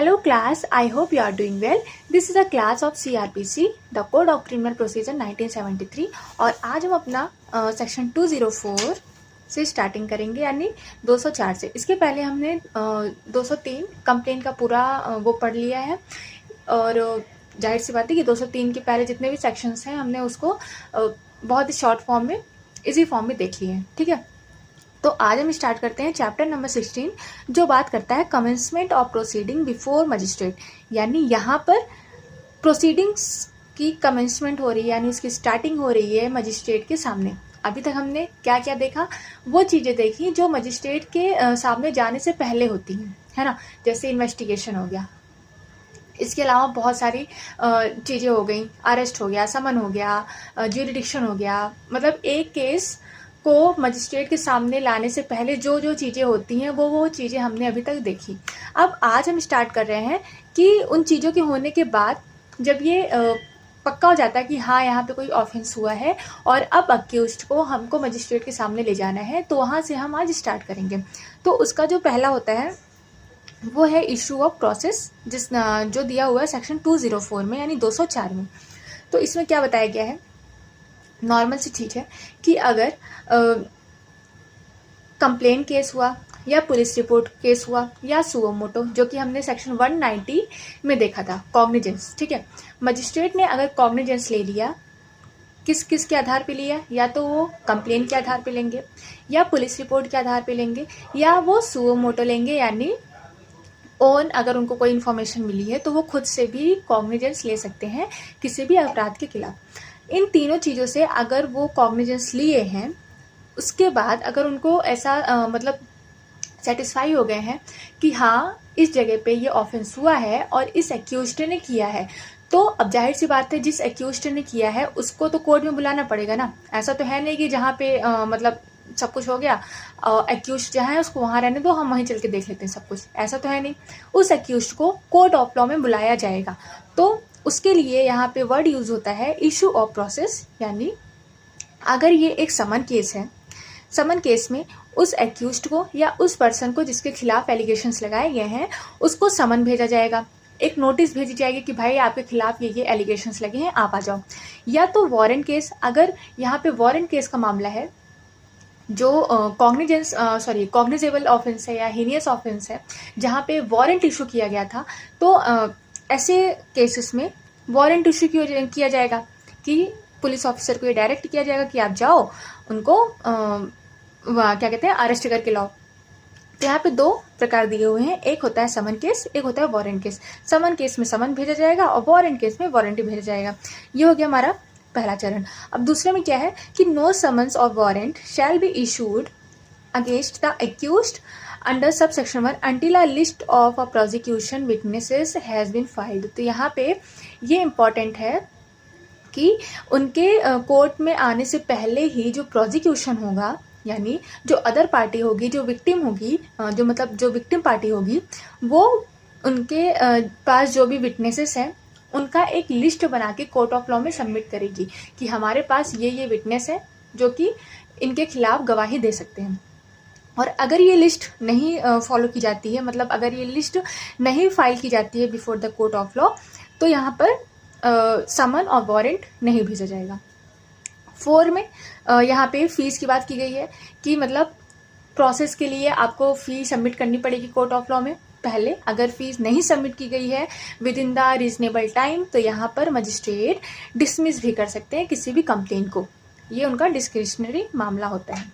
Hello class, I hope you are doing well. This is a class of CRPC, the Code of Criminal Procedure 1973 और आज हम अपना section 204 से starting करेंगे यानी 204 से। इसके पहले हमने 203 कंप्लेंट का पूरा वो पढ़ लिया है और जाहिर सी बात है कि 203 के पहले जितने भी सेक्शंस हैं हमने उसको बहुत ही शॉर्ट फॉर्म में इजी फॉर्म में देख लिए हैं। ठीक है, तो आज हम स्टार्ट करते हैं चैप्टर नंबर 16 जो बात करता है commencement of proceeding before magistrate, यानी यहाँ पर प्रोसीडिंग्स की कमेंसमेंट हो रही है यानी उसकी स्टार्टिंग हो रही है मजिस्ट्रेट के सामने। अभी तक हमने क्या क्या देखा, वो चीज़ें देखी जो मजिस्ट्रेट के सामने जाने से पहले होती हैं, है ना। जैसे इन्वेस्टिगेशन हो गया, इसके अलावा बहुत सारी चीज़ें हो गई, अरेस्ट हो गया, समन हो गया, ज्यूरिडिक्शन हो गया। मतलब एक केस को मजिस्ट्रेट के सामने लाने से पहले जो जो चीज़ें होती हैं वो चीज़ें हमने अभी तक देखी। अब आज हम स्टार्ट कर रहे हैं कि उन चीज़ों के होने के बाद जब ये पक्का हो जाता है कि हाँ यहाँ पे कोई ऑफेंस हुआ है और अब अक्यूज्ड को हमको मजिस्ट्रेट के सामने ले जाना है, तो वहाँ से हम आज स्टार्ट करेंगे। तो उसका जो पहला होता है वो है इशू ऑफ प्रोसेस, जो दिया हुआ है सेक्शन 204 में यानी 204 में। तो इसमें क्या बताया गया है, नॉर्मल सी चीज़ है कि अगर कंप्लेन केस हुआ या पुलिस रिपोर्ट केस हुआ या सुओ मोटो, जो कि हमने सेक्शन 190 में देखा था, कॉग्निजेंस। ठीक है, मजिस्ट्रेट ने अगर कॉग्निजेंस ले लिया, किस किस के आधार पे लिया, या तो वो कंप्लेन के आधार पे लेंगे या पुलिस रिपोर्ट के आधार पे लेंगे या वो सुओ मोटो लेंगे, यानी ओन अगर उनको कोई इन्फॉर्मेशन मिली है तो वो खुद से भी कॉग्निजेंस ले सकते हैं किसी भी अपराध के खिलाफ। इन तीनों चीज़ों से अगर वो कॉग्निजेंस लिए हैं, उसके बाद अगर उनको ऐसा मतलब सेटिस्फाई हो गए हैं कि हाँ इस जगह पे ये ऑफेंस हुआ है और इस एक्यूज्ड ने किया है, तो अब जाहिर सी बात है जिस एक्यूज्ड ने किया है उसको तो कोर्ट में बुलाना पड़ेगा ना। ऐसा तो है नहीं कि जहाँ पे मतलब सब कुछ हो गया, एक्यूज्ड जहाँ है उसको वहाँ रहने दो, हम वहीं चल के देख लेते हैं सब कुछ, ऐसा तो है नहीं। उस एक्यूज्ड को कोर्ट ऑफ लॉ में बुलाया जाएगा। तो उसके लिए यहाँ पे वर्ड यूज होता है इशू ऑफ प्रोसेस, यानी अगर ये एक समन केस है, समन केस में उस एक्यूज्ड को या उस पर्सन को जिसके खिलाफ एलिगेशंस लगाए गए हैं उसको समन भेजा जाएगा, एक नोटिस भेजी जाएगी कि भाई आपके खिलाफ ये एलिगेशंस लगे हैं, आप आ जाओ। या तो वारंट केस, अगर यहाँ पे वारंट केस का मामला है जो कॉग्निजेबल ऑफेंस है या हीनियस ऑफेंस है जहाँ पे वारंट इशू किया गया था, तो ऐसे केसेस में वारंट इशू किया जाएगा कि पुलिस ऑफिसर को ये डायरेक्ट किया जाएगा कि आप जाओ उनको क्या कहते हैं अरेस्ट करके लाओ। तो यहाँ पे दो प्रकार दिए हुए हैं, एक होता है समन केस, एक होता है वारंट केस। समन केस में समन भेजा जाएगा और वारंट केस में वारंट भेजा जाएगा। ये हो गया हमारा पहला चरण। अब दूसरे में क्या है कि नो समन्स और warrant shall be issued against the accused under sub section 1 until a list of a prosecution witnesses has been filed। तो यहाँ पे ये इम्पॉर्टेंट है कि उनके कोर्ट में आने से पहले ही जो प्रोसिक्यूशन होगा, यानी जो अदर पार्टी होगी, जो विक्टिम होगी, जो विक्टिम पार्टी होगी, वो उनके पास जो भी विटनेसेस हैं उनका एक लिस्ट बना के कोर्ट ऑफ लॉ में सबमिट करेगी कि हमारे पास ये विटनेस है जो कि इनके खिलाफ गवाही दे सकते हैं। और अगर ये लिस्ट नहीं फॉलो की जाती है, मतलब अगर ये लिस्ट नहीं फाइल की जाती है before the court of law, तो यहाँ पर समन और वारंट नहीं भेजा जाएगा। 4 में यहाँ पे फीस की बात की गई है कि मतलब प्रोसेस के लिए आपको फी सबमिट करनी पड़ेगी कोर्ट ऑफ लॉ में पहले। अगर फीस नहीं सबमिट की गई है with in the reasonable time, तो यहाँ पर मजिस्ट्रेट डिसमिस भी कर सकते हैं किसी भी कंप्लेन को, ये उनका डिस्क्रिशनरी मामला होता है।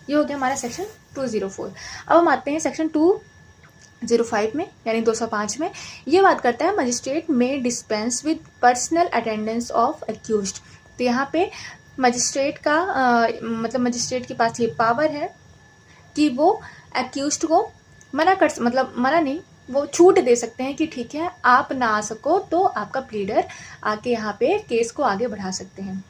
ये हो गया हमारा सेक्शन 204। अब हम आते हैं सेक्शन 205 में यानी 205 में। ये बात करता है मजिस्ट्रेट में dispense with personal attendance of accused. तो यहाँ पे मजिस्ट्रेट का मतलब मजिस्ट्रेट के पास ये पावर है कि वो एक्यूज्ड को मना नहीं, वो छूट दे सकते हैं कि ठीक है आप ना आ सको तो आपका प्लीडर आके यहाँ पे केस को आगे बढ़ा सकते हैं।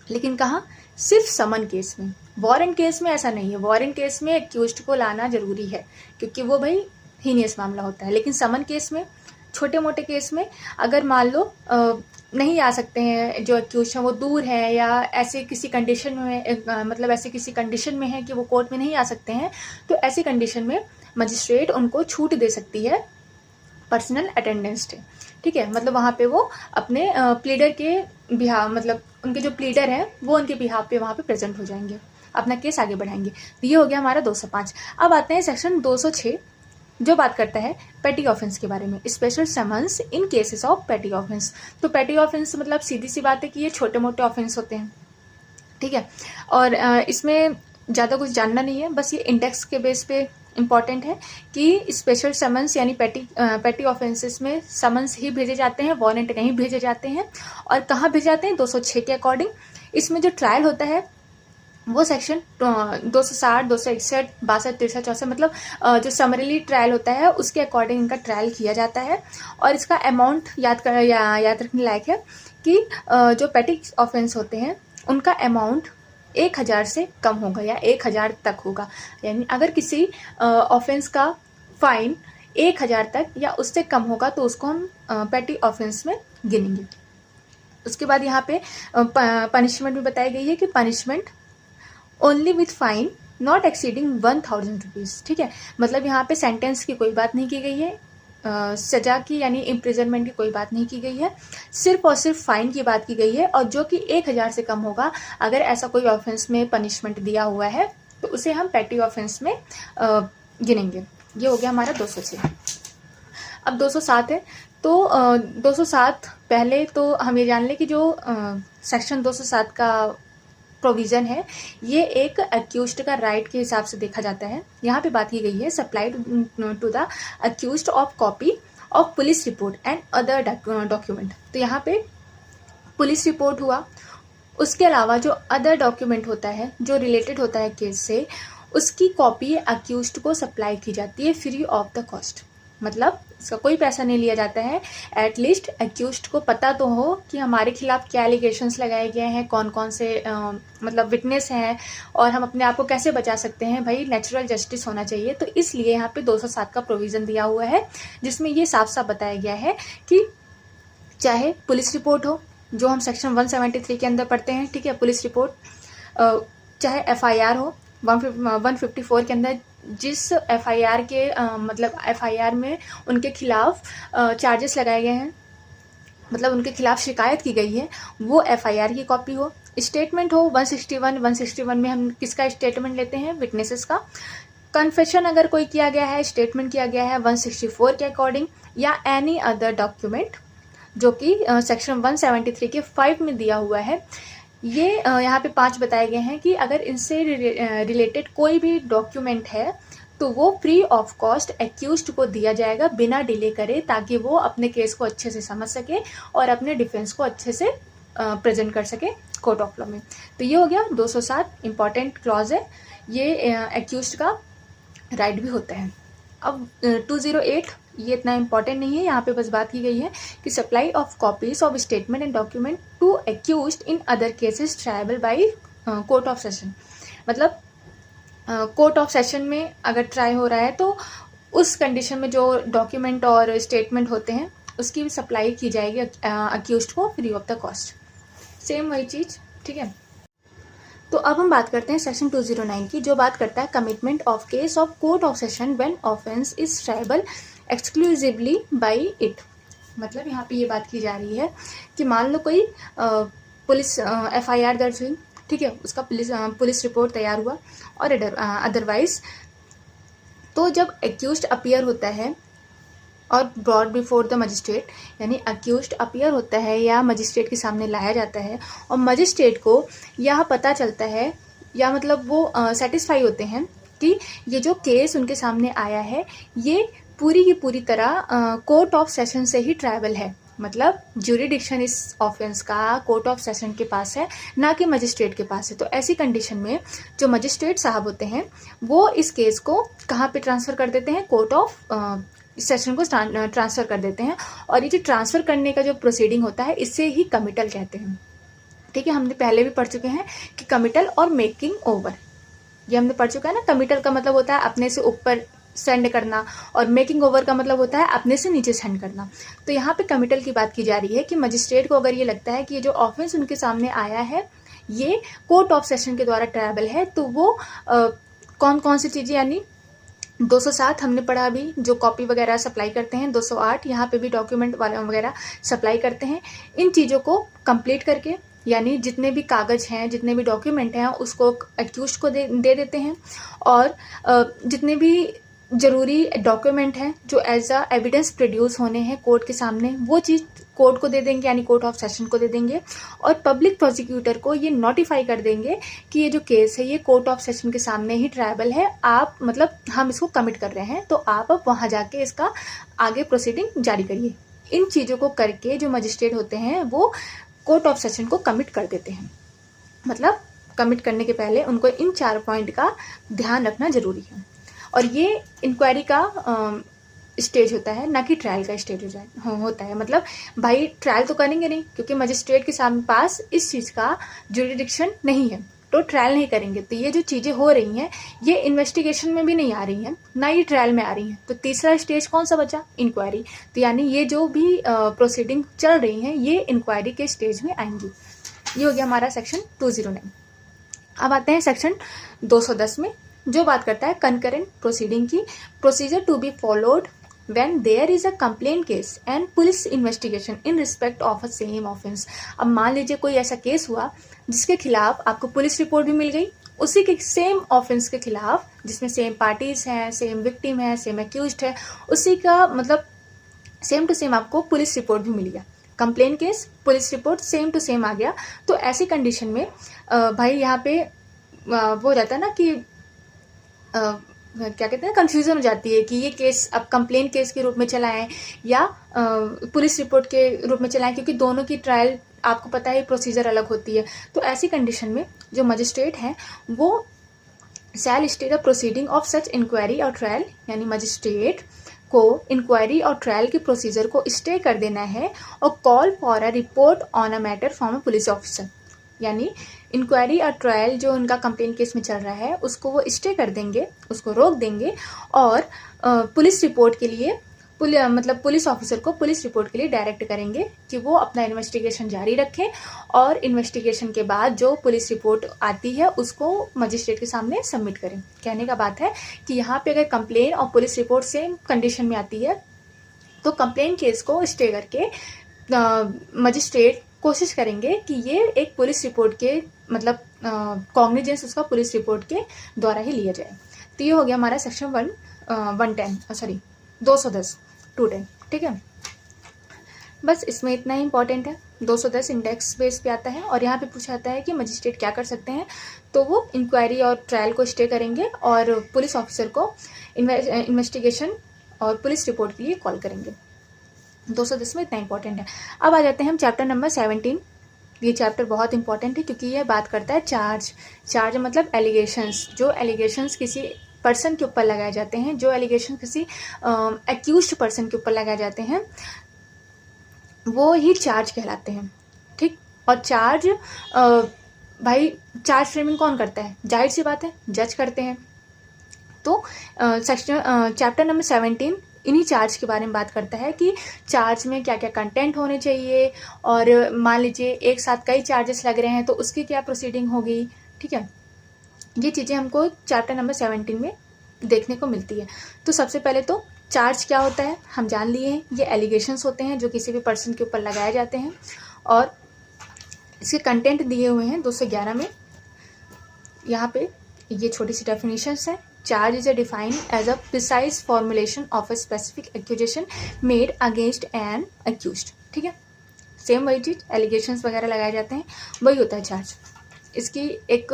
लेकिन कहाँ, सिर्फ समन केस में। वारंट केस में ऐसा नहीं है, वारंट केस में एक्यूज्ड को लाना जरूरी है क्योंकि वो भाई हीनियस मामला होता है। लेकिन समन केस में, छोटे मोटे केस में अगर मान लो नहीं आ सकते हैं, जो एक्यूज्ड हैं वो दूर है या ऐसे किसी कंडीशन में ऐसे किसी कंडीशन में है कि वो कोर्ट में नहीं आ सकते हैं, तो ऐसी कंडीशन में मजिस्ट्रेट उनको छूट दे सकती है पर्सनल अटेंडेंस डे, ठीक है। मतलब वहाँ पे वो अपने प्लीडर के बिहाफ, मतलब उनके जो प्लीडर हैं वो उनके बिहाफ पे वहाँ पे प्रेजेंट हो जाएंगे, अपना केस आगे बढ़ाएंगे। तो ये हो गया हमारा 205। अब आते हैं सेक्शन 206 जो बात करता है पेटी ऑफेंस के बारे में, special summons in cases of पेटी ऑफेंस। तो पेटी ऑफेंस मतलब सीधी सी बात है कि ये छोटे मोटे ऑफेंस होते हैं, ठीक है। और इसमें ज़्यादा कुछ जानना नहीं है, बस ये इंडेक्स के बेस पे इम्पॉर्टेंट है कि स्पेशल समन्स यानी पेटी ऑफेंसेस में समन्स ही भेजे जाते हैं, वारंट नहीं भेजे जाते हैं। और कहाँ भेजे जाते हैं? 206 के अकॉर्डिंग। इसमें जो ट्रायल होता है वो सेक्शन 260, 261, 62, 63, 64 मतलब जो समरीली ट्रायल होता है उसके अकॉर्डिंग इनका ट्रायल किया जाता है। और इसका अमाउंट याद रखने लायक है कि जो पेटी ऑफेंस होते हैं उनका अमाउंट 1000 से कम होगा या 1000 तक होगा। यानी अगर किसी ऑफेंस का फाइन 1000 तक या उससे कम होगा तो उसको हम पेटी ऑफेंस में गिनेंगे। उसके बाद यहाँ पे पनिशमेंट भी बताई गई है कि punishment only with fine not exceeding 1000 rupees, ठीक है। मतलब यहाँ पे सेंटेंस की कोई बात नहीं की गई है, सजा की यानी इम्प्रिजनमेंट की कोई बात नहीं की गई है, सिर्फ और सिर्फ फाइन की बात की गई है। और जो कि 1000 से कम होगा, अगर ऐसा कोई ऑफेंस में पनिशमेंट दिया हुआ है तो उसे हम पेटी ऑफेंस में गिनेंगे। ये हो गया हमारा 206। अब 207 है। तो 207 पहले तो हम ये जान लें कि जो सेक्शन 207 का प्रोविज़न है ये एक अक्यूज्ड का राइट के हिसाब से देखा जाता है। यहाँ पे बात की गई है supply to the accused of copy of police report and other document. तो यहाँ पे पुलिस रिपोर्ट हुआ, उसके अलावा जो अदर डॉक्यूमेंट होता है जो रिलेटेड होता है केस से, उसकी कॉपी अक्यूज्ड को सप्लाई की जाती है फ्री ऑफ द कॉस्ट। मतलब इसका कोई पैसा नहीं लिया जाता है। एटलीस्ट अक्यूज्ड को पता तो हो कि हमारे खिलाफ क्या एलिगेशंस लगाए गए हैं, कौन कौन से मतलब विटनेस हैं और हम अपने आप को कैसे बचा सकते हैं। भाई नेचुरल जस्टिस होना चाहिए। तो इसलिए यहाँ पे 207 का प्रोविज़न दिया हुआ है जिसमें ये साफ साफ बताया गया है कि चाहे पुलिस रिपोर्ट हो जो हम सेक्शन 173 के अंदर पढ़ते हैं, ठीक है, पुलिस रिपोर्ट, चाहे FIR हो 154 के अंदर जिस FIR के मतलब FIR में उनके खिलाफ चार्जेस लगाए गए हैं, मतलब उनके खिलाफ शिकायत की गई है, वो FIR की कॉपी हो। स्टेटमेंट हो 161 में हम किसका स्टेटमेंट लेते हैं? विटनेसेस का। कन्फेशन अगर कोई किया गया है, स्टेटमेंट किया गया है 164 के अकॉर्डिंग, या एनी अदर डॉक्यूमेंट जो कि सेक्शन 173 के 5 में दिया हुआ है। ये यहाँ पे 5 बताए गए हैं कि अगर इनसे रिलेटेड कोई भी डॉक्यूमेंट है तो वो फ्री ऑफ कॉस्ट एक्यूज्ड को दिया जाएगा बिना डिले करे, ताकि वो अपने केस को अच्छे से समझ सके और अपने डिफेंस को अच्छे से प्रेजेंट कर सके कोर्ट ऑफ लॉ में। तो ये हो गया 207 इंपॉर्टेंट क्लॉज है, ये एक्यूज्ड का राइट भी होता है। अब 208 ये इतना इम्पॉर्टेंट नहीं है, यहाँ पे बस बात की गई है कि supply of copies of statement and document to accused in other cases triable by court of session. मतलब कोर्ट ऑफ सेशन में अगर ट्राई हो रहा है तो उस कंडीशन में जो डॉक्यूमेंट और स्टेटमेंट होते हैं उसकी भी सप्लाई की जाएगी अक्यूज्ड को free of the cost. Same वही चीज़, ठीक है। तो अब हम बात करते हैं सेक्शन 209 की, जो बात करता है commitment of case of court of session when offence is triable exclusively by it. मतलब यहाँ पे ये बात की जा रही है कि मान लो कोई पुलिस FIR दर्ज हुई, ठीक है, उसका पुलिस रिपोर्ट तैयार हुआ और अदरवाइज तो जब एक्यूज्ड अपीयर होता है और ब्रॉड बिफोर द मजिस्ट्रेट, यानी अक्यूज्ड अपीयर होता है या मजिस्ट्रेट के सामने लाया जाता है और मजिस्ट्रेट को यह पता चलता है या मतलब वो सेटिस्फाई होते हैं कि ये जो केस उनके सामने आया है ये पूरी की पूरी तरह कोर्ट ऑफ सेशन से ही ट्रायबल है। मतलब ज्यूरिडिक्शन इस ऑफेंस का कोर्ट ऑफ सेशन के पास है, ना कि मजिस्ट्रेट के पास है। तो ऐसी कंडीशन में जो मजिस्ट्रेट साहब होते हैं वो इस केस को कहाँ पे ट्रांसफ़र कर देते हैं? कोर्ट ऑफ सेशन को ट्रांसफ़र कर देते हैं। और ये जो ट्रांसफ़र करने का जो प्रोसीडिंग होता है इसे ही कमिटल कहते हैं, ठीक है। हमने पहले भी पढ़ चुके हैं कि कमिटल और मेकिंग ओवर, ये हमने पढ़ चुका है ना। कमिटल का मतलब होता है अपने से ऊपर सेंड करना और मेकिंग ओवर का मतलब होता है अपने से नीचे सेंड करना। तो यहाँ पे कमिटल की बात की जा रही है कि मजिस्ट्रेट को अगर ये लगता है कि ये जो ऑफेंस उनके सामने आया है ये कोर्ट ऑफ सेशन के द्वारा ट्रायबल है, तो वो कौन कौन सी चीज़ें, यानी 207 हमने पढ़ा अभी, जो कॉपी वगैरह सप्लाई करते हैं। 208 यहाँ पे भी डॉक्यूमेंट वगैरह सप्लाई करते हैं। इन चीज़ों को कंप्लीट करके, यानी जितने भी कागज़ हैं, जितने भी डॉक्यूमेंट हैं, उसको एक्यूज्ड को दे देते हैं। और जितने भी ज़रूरी डॉक्यूमेंट हैं जो एज अ एविडेंस प्रोड्यूस होने हैं कोर्ट के सामने, वो चीज़ कोर्ट को दे देंगे, यानी कोर्ट ऑफ सेशन को दे देंगे। और पब्लिक प्रोसिक्यूटर को ये नोटिफाई कर देंगे कि ये जो केस है ये कोर्ट ऑफ सेशन के सामने ही ट्रायबल है, आप मतलब हम इसको कमिट कर रहे हैं, तो आप अब वहाँ जाके इसका आगे प्रोसीडिंग जारी करिए। इन चीज़ों को करके जो मजिस्ट्रेट होते हैं वो कोर्ट ऑफ सेशन को कमिट कर देते हैं। मतलब कमिट करने के पहले उनको इन 4 पॉइंट का ध्यान रखना जरूरी है। और ये इंक्वायरी का स्टेज होता है, ना कि ट्रायल का स्टेज होता है। मतलब भाई ट्रायल तो करेंगे नहीं, क्योंकि मजिस्ट्रेट के सामने पास इस चीज़ का जुरिडिक्शन नहीं है, तो ट्रायल नहीं करेंगे। तो ये जो चीज़ें हो रही हैं ये इन्वेस्टिगेशन में भी नहीं आ रही हैं, ना ये ट्रायल में आ रही हैं। तो तीसरा स्टेज कौन सा बचा? इंक्वायरी। तो यानी ये जो भी प्रोसीडिंग चल रही हैं ये इंक्वायरी के स्टेज में आएंगी। ये हो गया हमारा सेक्शन 209। अब आते हैं सेक्शन 210 में, जो बात करता है कंकरेंट प्रोसीडिंग की। Procedure to be followed when there is a complaint case and police investigation in respect of a same offense। अब मान लीजिए कोई ऐसा केस हुआ जिसके खिलाफ आपको पुलिस रिपोर्ट भी मिल गई, उसी के सेम ऑफेंस के खिलाफ, जिसमें सेम पार्टीज हैं, सेम विक्टिम है, सेम एक्यूज्ड है, उसी का मतलब सेम टू सेम आपको पुलिस रिपोर्ट भी मिल गया। Complaint case, police report same to same आ गया। तो ऐसी कंडीशन में भाई यहाँ पे वो हो जाता है ना कि क्या कहते हैं, कंफ्यूजन हो जाती है कि ये केस अब कंप्लेंट केस के रूप में चलाएं या पुलिस रिपोर्ट के रूप में चलाएं, क्योंकि दोनों की ट्रायल आपको पता है प्रोसीजर अलग होती है। तो ऐसी कंडीशन में जो मजिस्ट्रेट हैं वो shall stay the proceeding of such inquiry और ट्रायल, यानी मजिस्ट्रेट को इंक्वायरी और ट्रायल के प्रोसीजर को स्टे कर देना है और call for a report on a matter from a police officer. यानी इंक्वायरी और ट्रायल जो उनका कंप्लेंट केस में चल रहा है उसको वो स्टे कर देंगे, उसको रोक देंगे और पुलिस रिपोर्ट के लिए मतलब पुलिस ऑफिसर को पुलिस रिपोर्ट के लिए डायरेक्ट करेंगे कि वो अपना इन्वेस्टिगेशन जारी रखें और इन्वेस्टिगेशन के बाद जो पुलिस रिपोर्ट आती है उसको मजिस्ट्रेट के सामने सबमिट करें। कहने का बात है कि यहाँ पे अगर कंप्लेन और पुलिस रिपोर्ट सेम कंडीशन में आती है तो कंप्लेन केस को स्टे करके मजिस्ट्रेट कोशिश करेंगे कि ये एक पुलिस रिपोर्ट के मतलब कॉग्निजेंस उसका पुलिस रिपोर्ट के द्वारा ही लिया जाए। तो ये हो गया हमारा सेक्शन 210। ठीक है, बस इसमें इतना ही इंपॉर्टेंट है। 210 इंडेक्स बेस पे आता है और यहाँ पे पूछा जाता है कि मजिस्ट्रेट क्या कर सकते हैं। तो वो इंक्वायरी और ट्रायल को स्टे करेंगे और पुलिस ऑफिसर को इन्वेस्टिगेशन और पुलिस रिपोर्ट के लिए कॉल करेंगे। 210 में इतना इंपॉर्टेंट है। अब आ जाते हैं हम चैप्टर नंबर 17। ये चैप्टर बहुत इंपॉर्टेंट है क्योंकि यह बात करता है चार्ज मतलब एलिगेशंस। जो एलिगेशंस किसी पर्सन के ऊपर लगाए जाते हैं, जो एलिगेशन किसी एक्यूज्ड पर्सन के ऊपर लगाए जाते हैं, वो ही चार्ज कहलाते हैं। ठीक, और चार्ज भाई चार्ज फ्रेमिंग कौन करता है? जाहिर सी बात है जज करते हैं। तो सेक्शन चैप्टर नंबर 17 इन्हीं चार्ज के बारे में बात करता है कि चार्ज में क्या क्या कंटेंट होने चाहिए और मान लीजिए एक साथ कई चार्जेस लग रहे हैं तो उसकी क्या प्रोसीडिंग होगी। ठीक है, ये चीज़ें हमको चैप्टर नंबर 17 में देखने को मिलती है। तो सबसे पहले तो चार्ज क्या होता है हम जान लिए हैं। ये एलिगेशंस होते हैं जो किसी भी पर्सन के ऊपर लगाए जाते हैं और इसके कंटेंट दिए हुए हैं 211 में। यहाँ पे ये छोटी सी डेफिनेशंस है। Charge is defined as a precise formulation of a specific accusation made against an accused. ठीक है, सेम वही चीज़, एलिगेशंस वगैरह लगाए जाते हैं, वही होता है चार्ज। इसकी एक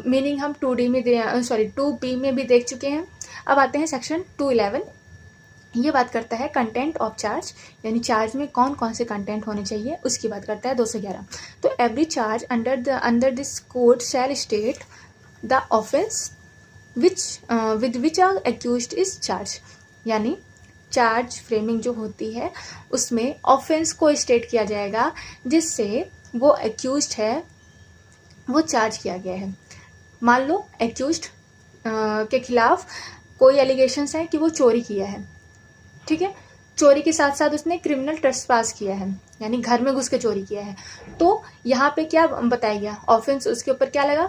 मीनिंग हम 2B में भी देख चुके हैं। अब आते हैं सेक्शन 211। ये बात करता है कंटेंट ऑफ चार्ज, यानी चार्ज में कौन कौन से कंटेंट होने चाहिए उसकी बात करता है 211। तो every charge under this code shall state the offence with which are accused is charge. यानी चार्ज फ्रेमिंग जो होती है उसमें ऑफेंस को स्टेट किया जाएगा जिससे वो एक्यूज्ड है वो चार्ज किया गया है। मान लो एक्यूज्ड के खिलाफ कोई एलिगेशंस है कि वो चोरी किया है। ठीक है, चोरी के साथ साथ उसने क्रिमिनल ट्रेसपास किया है, यानी घर में घुस के चोरी किया है। तो यहाँ पे क्या बताया गया, ऑफेंस उसके ऊपर क्या लगा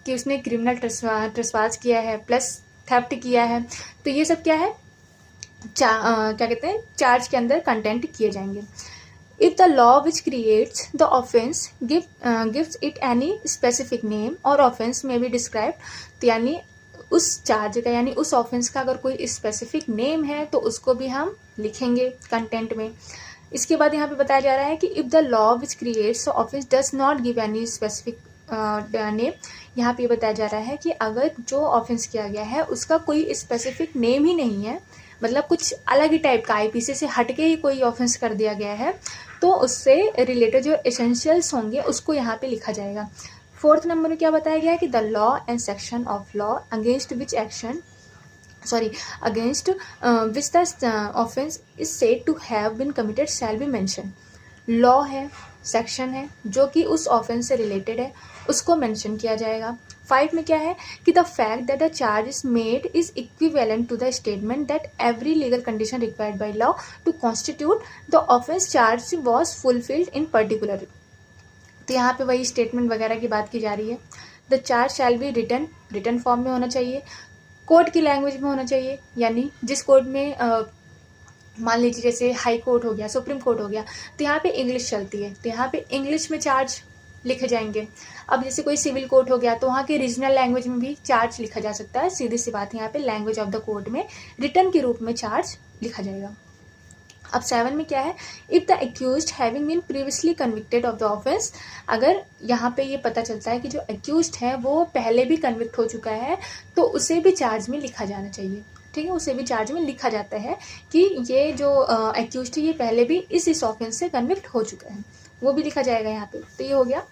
कि उसने क्रिमिनल ट्रेसपास किया है प्लस थेफ्ट किया है, तो ये सब क्या है, क्या कहते हैं, चार्ज के अंदर कंटेंट किए जाएंगे। If the law which creates the offence gives it any specific name और ऑफेंस में बी डिस्क्राइब, तो यानी उस चार्ज का यानी उस ऑफेंस का अगर कोई स्पेसिफिक नेम है तो उसको भी हम लिखेंगे कंटेंट में। इसके बाद यहाँ पे बताया जा रहा है कि if the law which creates the offence does not give any specific name, यहाँ पे बताया जा रहा है कि अगर जो ऑफेंस किया गया है उसका कोई स्पेसिफिक नेम ही नहीं है, मतलब कुछ अलग ही टाइप का आईपीसी से हटके ही कोई ऑफेंस कर दिया गया है, तो उससे रिलेटेड जो एसेंशियल्स होंगे उसको यहाँ पे लिखा जाएगा। 4th नंबर में क्या बताया गया है कि the law and section of law against which the offence is said to have been committed shall be mention. Law है, सेक्शन है जो कि उस ऑफेंस से रिलेटेड है, उसको मेंशन किया जाएगा। 5 में क्या है कि the fact that the charge is made is equivalent to the statement that every legal condition required by law to constitute the offence charge was fulfilled in particular. तो यहाँ पे वही स्टेटमेंट वगैरह की बात की जा रही है। The charge shall be written form में होना चाहिए, कोर्ट की लैंग्वेज में होना चाहिए, यानी जिस कोर्ट में मान लीजिए जैसे हाई कोर्ट हो गया, सुप्रीम कोर्ट हो गया, तो यहाँ पे इंग्लिश चलती है, तो यहाँ पे इंग्लिश में चार्ज लिखे जाएंगे। अब जैसे कोई सिविल कोर्ट हो गया तो वहाँ के रीजनल लैंग्वेज में भी चार्ज लिखा जा सकता है। सीधी सी बात है, यहाँ पे लैंग्वेज ऑफ द कोर्ट में रिटन के रूप में चार्ज लिखा जाएगा। अब 7 में क्या है, if the accused having been previously convicted of the offence, अगर यहाँ पे ये पता चलता है कि जो एक्यूज्ड है वो पहले भी कन्विक्ट हो चुका है तो उसे भी चार्ज में लिखा जाना चाहिए। ठीक है, उसे भी चार्ज में लिखा जाता है कि ये जो एक्यूज्ड है ये पहले भी इस ऑफेंस से कन्विक्ट हो चुका है, वो भी लिखा जाएगा यहाँ पे। तो ये हो गया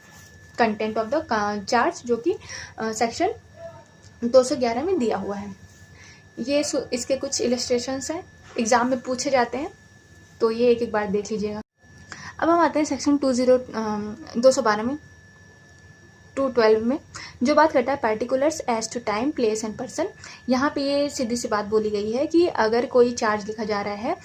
कंटेंट ऑफ द चार्ज जो कि सेक्शन 211 में दिया हुआ है। ये इसके कुछ इलस्ट्रेशंस हैं, एग्जाम में पूछे जाते हैं, तो ये एक बार देख लीजिएगा। अब हम आते हैं सेक्शन 212 में 212 में जो बात करता है particulars as to time, place and person. यहाँ पे ये सीधी सी बात बोली गई है कि अगर कोई चार्ज लिखा जा रहा है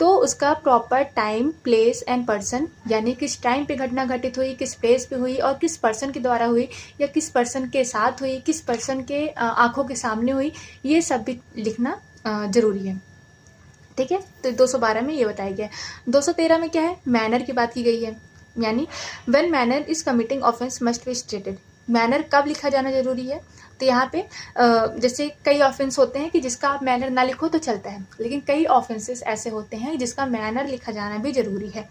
तो उसका proper time, place and person, यानी किस टाइम पे घटना घटित हुई, किस प्लेस पे हुई और किस पर्सन के द्वारा हुई या किस पर्सन के साथ हुई, किस पर्सन के आंखों के सामने हुई, ये सब भी लिखना जरूरी है। ठीक है, तो 212 में ये बताया गया है। 213 में क्या है, मैनर की बात की गई है, यानी when manner is committing offence must be stated. Manner कब लिखा जाना जरूरी है, तो यहाँ पे जैसे कई ऑफेंस होते हैं कि जिसका आप मैनर ना लिखो तो चलता है, लेकिन कई ऑफेंसेस ऐसे होते हैं जिसका मैनर लिखा जाना भी जरूरी है।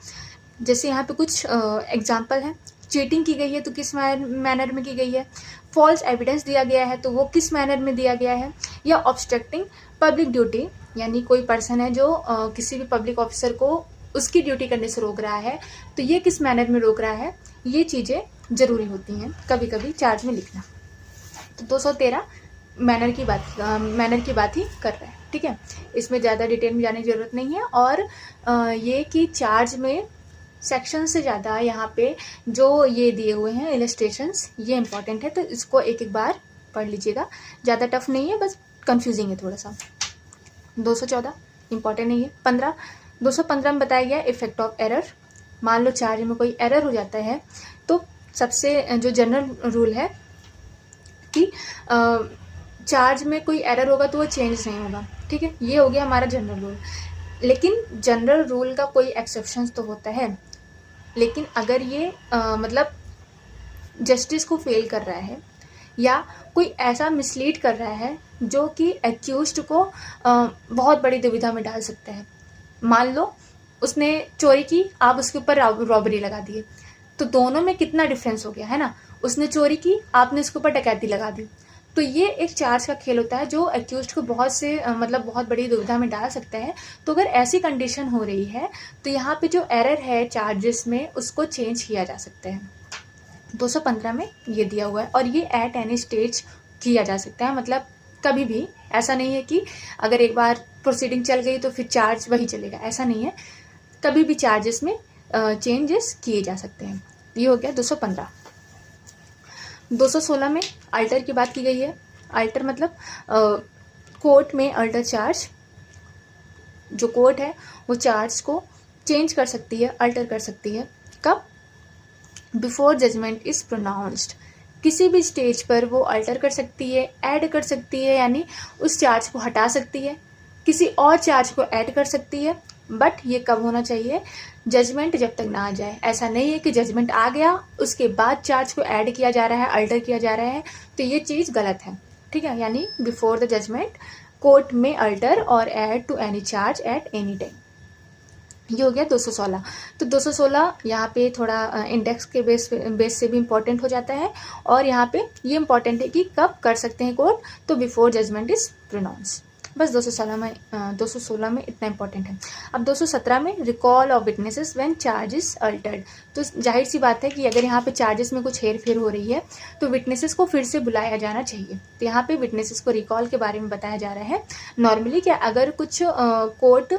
जैसे यहाँ पे कुछ एग्जाम्पल है, चीटिंग की गई है तो किस मैनर में की गई है, फॉल्स एविडेंस दिया गया है तो वो किस मैनर में दिया गया है, या ऑब्स्ट्रक्टिंग पब्लिक ड्यूटी, यानी कोई पर्सन है जो किसी भी पब्लिक ऑफिसर को उसकी ड्यूटी करने से रोक रहा है तो ये किस मैनर में रोक रहा है, ये चीज़ें ज़रूरी होती हैं कभी कभी चार्ज में लिखना। तो 213 मैनर की बात ही कर रहा है। ठीक है, इसमें ज़्यादा डिटेल में जाने की ज़रूरत नहीं है। और ये कि चार्ज में सेक्शन से ज़्यादा यहाँ पे जो ये दिए हुए हैं इलस्ट्रेशंस, ये इंपॉर्टेंट है, तो इसको एक बार पढ़ लीजिएगा। ज़्यादा टफ नहीं है, बस कंफ्यूजिंग है थोड़ा सा। 214 इंपॉर्टेंट नहीं है। 215 में बताया गया इफेक्ट ऑफ एरर। मान लो चार्ज में कोई एरर हो जाता है तो सबसे जो जनरल रूल है कि चार्ज में कोई एरर होगा तो वो चेंज नहीं होगा। ठीक है, ये हो गया हमारा जनरल रूल। लेकिन जनरल रूल का कोई एक्सेप्शंस तो होता है, लेकिन अगर ये मतलब जस्टिस को फेल कर रहा है या कोई ऐसा मिसलीड कर रहा है जो कि एक्यूज्ड को बहुत बड़ी दुविधा में डाल सकता है। मान लो उसने चोरी की, आप उसके ऊपर रॉबरी लगा दिए, तो दोनों में कितना डिफरेंस हो गया है ना। उसने चोरी की, आपने उसके ऊपर डकैती लगा दी, तो ये एक चार्ज का खेल होता है जो एक्यूज्ड को बहुत बड़ी दुविधा में डाल सकता है। तो अगर ऐसी कंडीशन हो रही है तो यहाँ पे जो एरर है चार्जेस में उसको चेंज किया जा सकता है। 215 में ये दिया हुआ है और ये एट एनी स्टेज किया जा सकता है, मतलब कभी भी। ऐसा नहीं है कि अगर एक बार प्रोसीडिंग चल गई तो फिर चार्ज वही चलेगा, ऐसा नहीं है। कभी भी चार्जेस में चेंजेस किए जा सकते हैं। ये हो गया 215। 216 में अल्टर की बात की गई है। अल्टर मतलब कोर्ट में अल्टर चार्ज, जो कोर्ट है वो चार्ज को चेंज कर सकती है, अल्टर कर सकती है। कब? Before judgement is pronounced. किसी भी स्टेज पर वो अल्टर कर सकती है, ऐड कर सकती है, यानी उस चार्ज को हटा सकती है, किसी और चार्ज को ऐड कर सकती है। बट ये कब होना चाहिए? जजमेंट जब तक ना आ जाए। ऐसा नहीं है कि जजमेंट आ गया उसके बाद चार्ज को ऐड किया जा रहा है, अल्टर किया जा रहा है, तो ये चीज़ गलत है। ठीक है, यानी बिफोर द जजमेंट कोर्ट में अल्टर और add to any charge at any time. ये हो गया 216। तो 216 यहाँ पे थोड़ा इंडेक्स के बेस से भी इम्पोर्टेंट हो जाता है, और यहाँ पे ये इम्पोर्टेंट है कि कब कर सकते हैं कोर्ट, तो बिफोर जजमेंट इज प्रोनाउंस। बस 216 में इतना इम्पोर्टेंट है। अब 217 में recall of witnesses when charges Altered. तो जाहिर सी बात है कि अगर यहाँ पे चार्जेस में कुछ हेर फेर हो रही है तो विटनेसेस को फिर से बुलाया जाना चाहिए। तो यहाँ पे विटनेसेस को रिकॉल के बारे में बताया जा रहा है। नॉर्मली क्या, अगर कुछ कोर्ट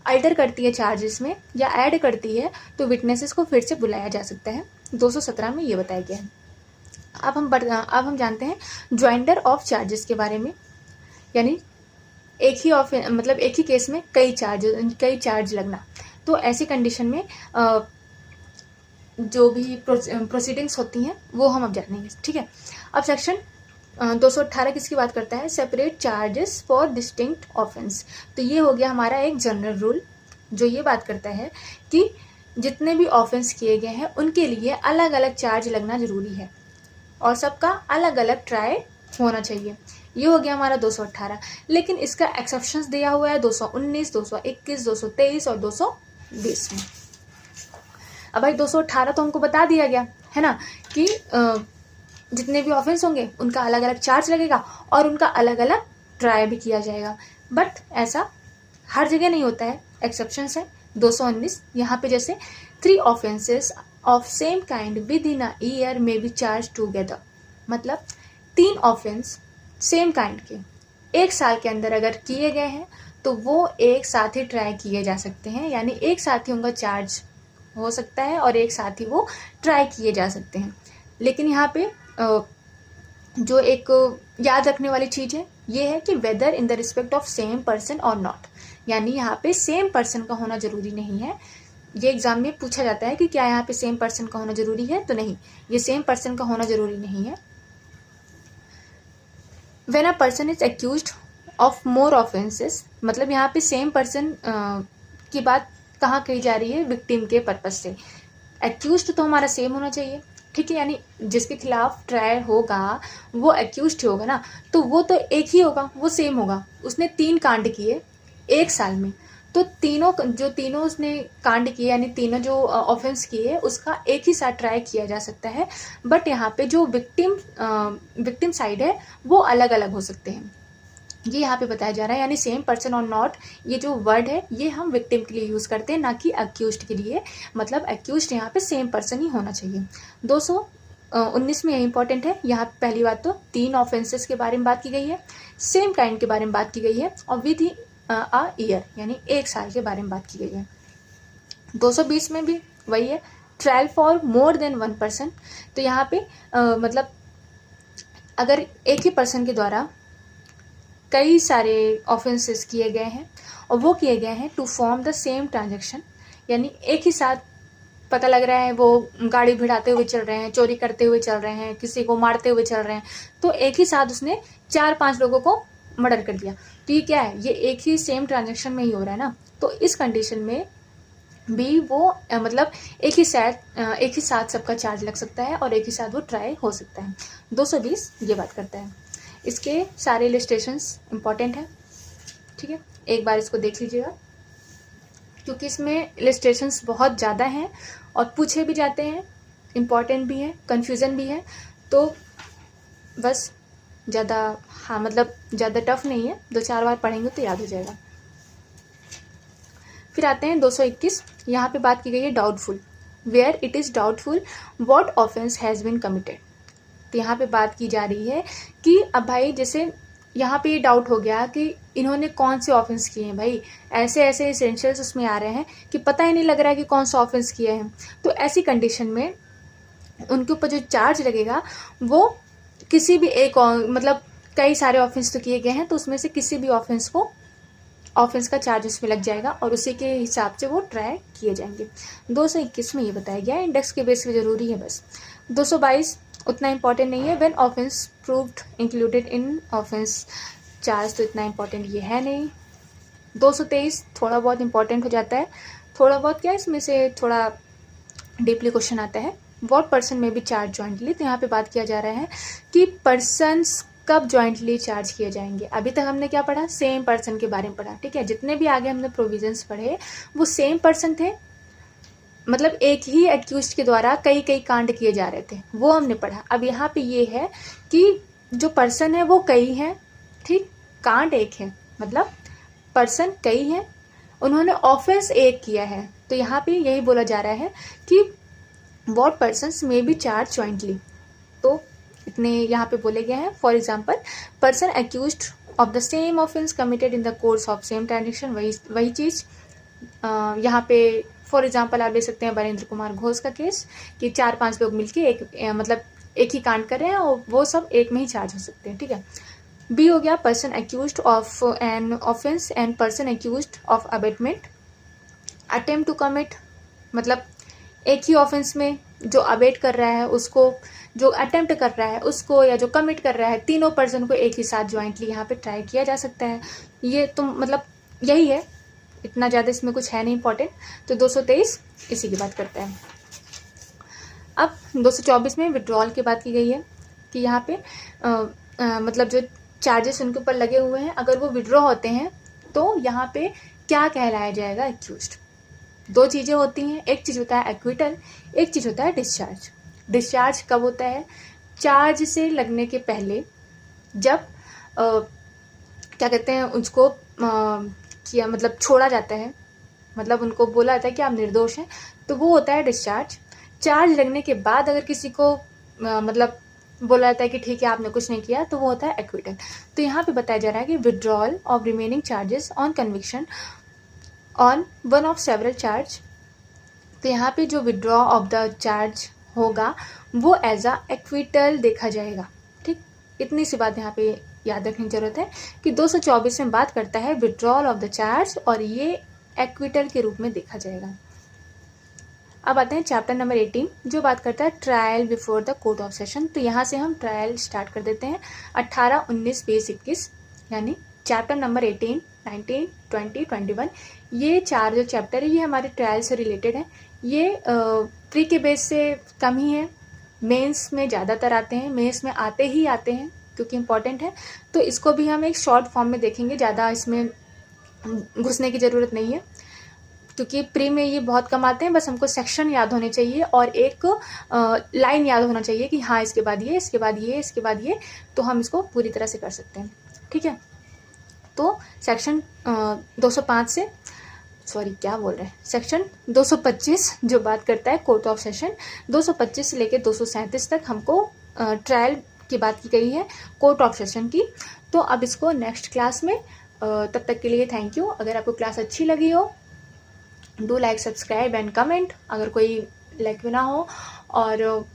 अल्टर करती है चार्जेस में या ऐड करती है तो विटनेसेस को फिर से बुलाया जा सकता है। 217 में ये बताया गया है। अब हम जानते हैं ज्वाइंडर ऑफ चार्जेस के बारे में, यानी एक ही केस में कई चार्ज लगना। तो ऐसी कंडीशन में जो भी प्रोसीडिंग्स होती हैं वो हम अब जानेंगे। ठीक है, अब सेक्शन 218 किसकी बात करता है? Separate charges for distinct offence. तो ये हो गया हमारा एक जनरल रूल जो ये बात करता है कि जितने भी ऑफेंस किए गए हैं उनके लिए अलग अलग चार्ज लगना जरूरी है और सबका अलग अलग ट्राई होना चाहिए। ये हो गया हमारा 218। लेकिन इसका एक्सेप्शंस दिया हुआ है 219, 221, 223 और 220 में। अब भाई 218 तो हमको बता दिया गया है ना कि जितने भी ऑफेंस होंगे उनका अलग अलग चार्ज लगेगा और उनका अलग अलग ट्राई भी किया जाएगा। बट ऐसा हर जगह नहीं होता है, एक्सेप्शंस है। 219 यहाँ पे जैसे 3 offences of same kind with in a year may be charge together, मतलब 3 ऑफेंस सेम काइंड के एक साल के अंदर अगर किए गए हैं तो वो एक साथ ही ट्राई किए जा सकते हैं, यानी एक साथ ही उनका चार्ज हो सकता है और एक साथ ही वो ट्राई किए जा सकते हैं। लेकिन यहाँ पे जो एक याद रखने वाली चीज़ है ये है कि whether in the respect of same person और नॉट, यानी यहाँ पे सेम पर्सन का होना जरूरी नहीं है। ये एग्जाम में पूछा जाता है कि क्या यहाँ पे सेम पर्सन का होना जरूरी है, तो नहीं, ये सेम पर्सन का होना जरूरी नहीं है। When a person is accused of more offenses, मतलब यहाँ पे सेम पर्सन की बात कहाँ कही जा रही है? विक्टिम के पर्पज से। एक्यूज्ड तो हमारा सेम होना चाहिए, ठीक है, यानी जिसके खिलाफ ट्रायल होगा वो एक्यूज्ड होगा ना, तो वो तो एक ही होगा, वो सेम होगा। उसने 3 कांड किए एक साल में, तो तीनों उसने कांड किए, यानी तीनों जो ऑफेंस किए उसका एक ही साथ ट्राई किया जा सकता है। बट यहाँ पे जो विक्टिम साइड है वो अलग अलग हो सकते हैं, ये यहाँ पे बताया जा रहा है। यानी सेम पर्सन और नॉट, ये जो वर्ड है ये हम विक्टिम के लिए यूज़ करते हैं, ना कि अक्यूज्ड के लिए। मतलब अक्यूज्ड यहाँ पे सेम पर्सन ही होना चाहिए। 219 में यही इंपॉर्टेंट है। यहाँ पहली बात तो 3 ऑफेंसेस के बारे में बात की गई है, सेम काइंड के बारे में बात की गई है, और विद अ ईयर यानी एक साल के बारे में बात की गई है। 220 में भी वही है, trial for more than 1 person. तो यहाँ पे मतलब अगर एक ही पर्सन के द्वारा कई सारे ऑफेंसेस किए गए हैं और वो किए गए हैं to form the same transaction, यानी एक ही साथ पता लग रहा है वो गाड़ी भिड़ाते हुए चल रहे हैं, चोरी करते हुए चल रहे हैं, किसी को मारते हुए चल रहे हैं, तो एक ही साथ उसने 4-5 लोगों को मर्डर कर दिया। तो ये क्या है? ये एक ही सेम ट्रांजैक्शन में ही हो रहा है ना, तो इस कंडीशन में भी वो मतलब एक ही साथ सबका चार्ज लग सकता है और एक ही साथ वो ट्राई हो सकता है। 220 ये बात करता है। इसके सारे इलस्ट्रेशंस इंपॉर्टेंट हैं, ठीक है, एक बार इसको देख लीजिएगा क्योंकि इसमें इलस्ट्रेशंस बहुत ज़्यादा हैं और पूछे भी जाते हैं, इम्पॉर्टेंट भी हैं, कन्फ्यूज़न भी है, तो बस ज़्यादा ज़्यादा टफ नहीं है, 2-4 बार पढ़ेंगे तो याद हो जाएगा। फिर आते हैं 221। यहाँ पे बात की गई है doubtful, where it is doubtful what offence has been committed. तो यहाँ पे बात की जा रही है कि अब भाई जैसे यहाँ पे ये डाउट हो गया कि इन्होंने कौन से ऑफेंस किए हैं, भाई ऐसे ऐसे एसेंशियल्स उसमें आ रहे हैं कि पता ही नहीं लग रहा है कि कौन सा ऑफेंस किए हैं। तो ऐसी कंडीशन में उनके ऊपर जो चार्ज लगेगा वो किसी भी एक मतलब कई सारे ऑफेंस तो किए गए हैं तो उसमें से किसी भी ऑफेंस का चार्ज उसमें लग जाएगा और उसी के हिसाब से वो ट्राई किए जाएंगे। 221 में ये बताया गया है, इंडेक्स के बेस पे जरूरी है बस। 222 उतना इम्पॉर्टेंट नहीं है। When offence proved included in offence charge, तो इतना इम्पॉर्टेंट ये है नहीं। 223 थोड़ा बहुत इम्पॉर्टेंट हो जाता है, थोड़ा बहुत क्या, इसमें से थोड़ा डीपली क्वेश्चन आता है। व्हाट पर्सन में बी चार्ज जॉइंटली, तो यहाँ पे बात किया जा रहा है कि पर्सन्स कब जॉइंटली चार्ज किए जाएंगे। अभी तक हमने क्या पढ़ा, सेम पर्सन के बारे में पढ़ा, ठीक है। जितने भी आगे हमने प्रोविजंस पढ़े वो सेम पर्सन थे, मतलब एक ही एक्यूज्ड के द्वारा कई कई कांड किए जा रहे थे, वो हमने पढ़ा। अब यहाँ पे ये है कि जो पर्सन है वो कई हैं, ठीक, कांड एक है, मतलब पर्सन कई हैं, उन्होंने ऑफेंस एक किया है। तो यहाँ पे यही बोला जा रहा है कि what persons may be charge jointly, तो इतने यहाँ पे बोले गए हैं। For example, person accused of the same offence committed in the course of same transaction, वही चीज़ यहाँ पे फॉर एग्जाम्पल आप ले सकते हैं वरेंद्र कुमार घोष का केस, कि 4-5 लोग मिलके एक ही कांड कर रहे हैं और वो सब एक में ही चार्ज हो सकते हैं, ठीक है। बी हो गया person accused of an offence and person accused of abetment. Attempt to commit, मतलब एक ही ऑफेंस में जो अबेट कर रहा है उसको, जो अटेम्प्ट कर रहा है उसको, या जो कमिट कर रहा है, तीनों पर्सन को एक ही साथ ज्वाइंटली यहाँ पे ट्राई किया जा सकता है। ये तो मतलब यही है, इतना ज़्यादा इसमें कुछ है नहीं इंपॉर्टेंट। तो 223 इसी की बात करते हैं। अब 224 में विड्रॉल की बात की गई है कि यहाँ पे मतलब जो चार्जेस उनके ऊपर लगे हुए हैं, अगर वो विड्रॉ होते हैं तो यहाँ पे क्या कहलाया जाएगा एक्यूज्ड। दो चीज़ें होती हैं, एक चीज़ होता है एक्विटल, एक चीज़ होता है डिस्चार्ज। डिस्चार्ज कब होता है, चार्ज से लगने के पहले, जब क्या कहते हैं उसको किया, मतलब छोड़ा जाता है, मतलब उनको बोला जाता है कि आप निर्दोष हैं, तो वो होता है डिस्चार्ज। चार्ज लगने के बाद अगर किसी को मतलब बोला जाता है कि ठीक है आपने कुछ नहीं किया, तो वो होता है एक्विटल। तो यहाँ पे बताया जा रहा है कि withdrawal of remaining charges on conviction on one of several charge, तो यहाँ पे जो विड्रॉ ऑफ द चार्ज होगा वो एज अ एक्विटल देखा जाएगा, ठीक। इतनी सी बात यहाँ पे याद रखने की जरूरत है कि 224 में बात करता है विड्रॉल ऑफ द चार्ज और ये एक्विटल के रूप में देखा जाएगा। अब आते हैं चैप्टर नंबर 18 जो बात करता है trial before the court of session. तो यहाँ से हम ट्रायल स्टार्ट कर देते हैं 18, 19, 20, 21, यानी चैप्टर नंबर 18, 19, 20, 21। ये चार जो चैप्टर है ये हमारे ट्रायल से रिलेटेड है। ये प्री के बेस से कम ही है, मेंस में ज़्यादातर आते हैं, मेंस में आते हैं क्योंकि इम्पॉर्टेंट है। तो इसको भी हम एक शॉर्ट फॉर्म में देखेंगे, ज़्यादा इसमें घुसने की ज़रूरत नहीं है क्योंकि प्री में ये बहुत कम आते हैं। बस हमको सेक्शन याद होने चाहिए और एक लाइन याद होना चाहिए कि हाँ इसके बाद ये, इसके बाद ये, इसके बाद ये, तो हम इसको पूरी तरह से कर सकते हैं, ठीक है। तो सेक्शन 205 से सेक्शन 225 जो बात करता है कोर्ट ऑफ सेशन, 225 से लेकर 237 तक हमको ट्रायल की बात की गई है कोर्ट ऑफ सेशन की। तो अब इसको नेक्स्ट क्लास में, तब तक के लिए थैंक यू। अगर आपको क्लास अच्छी लगी हो do like, subscribe and comment, अगर कोई लाइक ना हो, और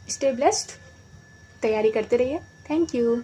स्टे ब्लेस्ड, तैयारी करते रहिए। Thank you.